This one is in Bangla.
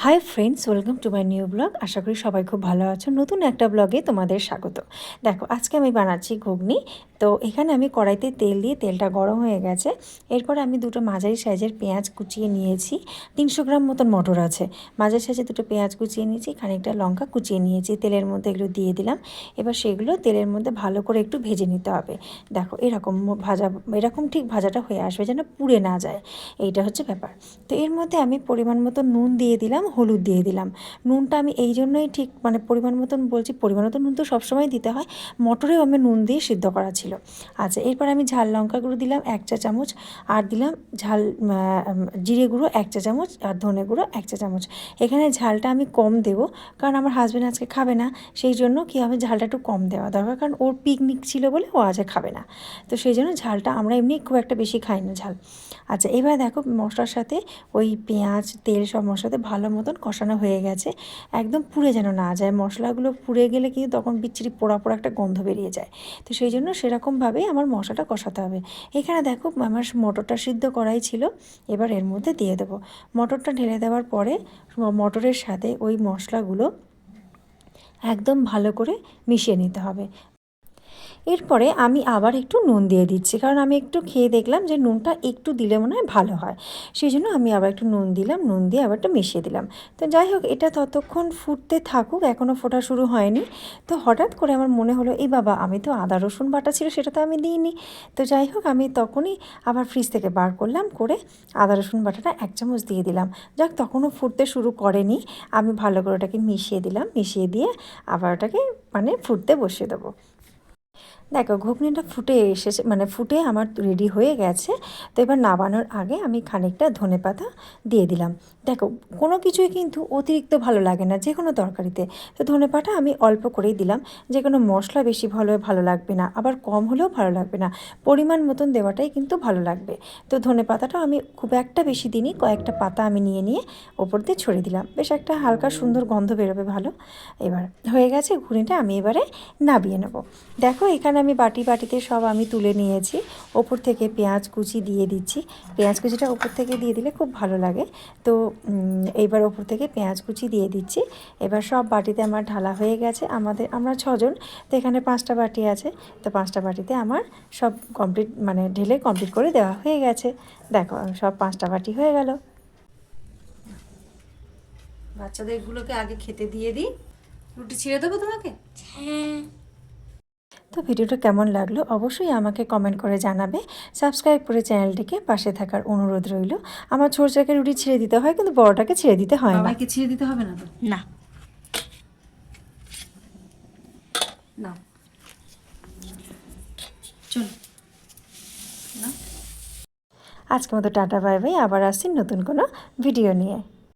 High friends, welcome to my new blog. আশা করি সবাই খুব ভালো আছো। নতুন একটা ব্লগে তোমাদের স্বাগত। দেখো, আজকে আমি বানাচ্ছি ঘুগনি। তো এখানে আমি কড়াইতে তেল দিয়ে তেলটা গরম হয়ে গেছে। এরপর আমি দুটো মাঝারি সাইজের পেঁয়াজ কুচিয়ে নিয়েছি। 300 গ্রাম মতন মটর আছে। মাঝারি সাইজে দুটো পেঁয়াজ কুচিয়ে নিয়েছি, খানিকটা লঙ্কা কুচিয়ে নিয়েছি। তেলের মধ্যে এগুলো দিয়ে দিলাম। এবার সেগুলো তেলের মধ্যে ভালো করে একটু ভেজে নিতে হবে। দেখো, এরকম ঠিক ভাজাটা হয়ে আসবে, যেন পুড়ে না যায়। এইটা হচ্ছে ব্যাপার। তো এর মধ্যে আমি পরিমাণ মতো নুন দিয়ে দিলাম, হলুদ দিয়ে দিলাম। নুনটা আমি এই জন্যই ঠিক পরিমাণ মতন বলছি, পরিমাণ মতো নুন তো সবসময় দিতে হয়, মটরেও আমি নুন দিয়ে সিদ্ধ করা ছিল। আচ্ছা, এরপর আমি ঝাল লঙ্কা গুঁড়ো দিলাম 1 চা চামচ, আর দিলাম জিরে গুঁড়ো 1 চা চামচ, আর ধনে গুঁড়ো 1 চা চামচ। এখানে ঝালটা আমি কম দেবো, কারণ আমার হাজব্যান্ড আজকে খাবে না। সেই জন্য কি হবে, ঝালটা একটু কম দেওয়া দরকার, কারণ ওর পিকনিক ছিল বলে ও আজ খাবে না। তো সেই জন্য ঝালটা আমরা এমনি খুব একটা বেশি খাই না ঝাল। আচ্ছা, এবার দেখো মশলার সাথে ওই পেঁয়াজ তেল সব মশলার সাথে ভালো মতন কষানো হয়ে গেছে। একদম পুড়ে যেন না যায়, মশলাগুলো পুড়ে গেলে কিন্তু তখন বিচ্ছিরি পোড়া পোড়া একটা গন্ধ বেরিয়ে যায়। তো সেই জন্য সেরকমভাবেই আমার মশলাটা কষাতে হবে। এখানে দেখো, আমার মটরটা সিদ্ধ করাই ছিল। এবার এর মধ্যে দিয়ে দেবো মটরটা। ঢেলে দেওয়ার পরে মটরের সাথে ওই মশলাগুলো একদম ভালো করে মিশিয়ে নিতে হবে। এরপরে আমি আবার একটু নুন দিয়ে দিচ্ছি, কারণ আমি একটু খেয়ে দেখলাম যে নুনটা একটু দিলে মনে হয় ভালো হয়। সেই জন্য আমি আবার একটু নুন দিলাম, নুন দিয়ে আবার একটু মিশিয়ে দিলাম। তো যাই হোক, এটা ততক্ষণ ফুটতে থাকুক, এখনও ফোটা শুরু হয়নি। তো হঠাৎ করে আমার মনে হলো, এই বাবা, আমি তো আদা রসুন বাটা ছিল সেটা তো আমি দিইনি। তো যাই হোক, আমি তখনই আবার ফ্রিজ থেকে বার করলাম, করে আদা রসুন বাটাটা 1 চামচ দিয়ে দিলাম। যাক, তখনও ফুটতে শুরু করেনি। আমি ভালো করে ওটাকে মিশিয়ে দিলাম, মিশিয়ে দিয়ে আবার ওটাকে ফুটতে বসিয়ে দেবো। দেখো, ঘুগনিটা ফুটে এসেছে, ফুটে আমার রেডি হয়ে গেছে। তো এবার নামানোর আগে আমি খানিকটা ধনেপাতা দিয়ে দিলাম। দেখো, কোনো কিছুই কিন্তু অতিরিক্ত ভালো লাগে না যে কোনো তরকারিতে। তো ধনেপাতা আমি অল্প করেই দিলাম। যে কোনো মশলা বেশি ভালো লাগবে না, আবার কম হলেও ভালো লাগবে না। পরিমাণ মতন দেওয়াটাই কিন্তু ভালো লাগবে। তো ধনেপাতাটাও আমি খুব একটা বেশি দিইনি, কয়েকটা পাতা আমি নিয়ে ওপর দিয়ে ছড়িয়ে দিলাম। বেশ একটা হালকা সুন্দর গন্ধ বেরোবে ভালো। এবার হয়ে গেছে ঘুগনিটা, আমি এবারে নামিয়ে নেব। দেখো, এখানে আমি বাটিতে সব আমি তুলে নিয়েছি। ওপর থেকে পেঁয়াজ কুচি দিয়ে দিচ্ছি। পেঁয়াজ কুচিটা ওপর থেকে দিয়ে দিলে খুব ভালো লাগে। তো এইবার ওপর থেকে পেঁয়াজ কুচি দিয়ে দিচ্ছি। এবার সব বাটিতে আমার ঢালা হয়ে গেছে। আমরা 6 জন, তো এখানে 5টা বাটি আছে। তো 5টা বাটিতে আমার সব কমপ্লিট, ঢেলে কমপ্লিট করে দেওয়া হয়ে গেছে। দেখো, সব 5টা বাটি হয়ে গেল। বাচ্চাদেরগুলোকে আগে খেতে দিয়ে দিই। রুটি ছিঁড়ে দেবো তোমাকে? হ্যাঁ। তো ভিডিওটা কেমন লাগলো অবশ্যই আমাকে কমেন্ট করে জানাবে। সাবস্ক্রাইব করে চ্যানেলটিকে পাশে থাকার অনুরোধ রইল। আমার ছোটটাকে রুটি ছেড়ে দিতে হয়, কিন্তু বড়টাকে ছেড়ে দিতে হয় না। বাবাকে ছেড়ে দিতে হবে না তো? না না, চলো না। আজকের মতো টাটা, বাই বাই। আবার আসছি নতুন কোনো ভিডিও নিয়ে।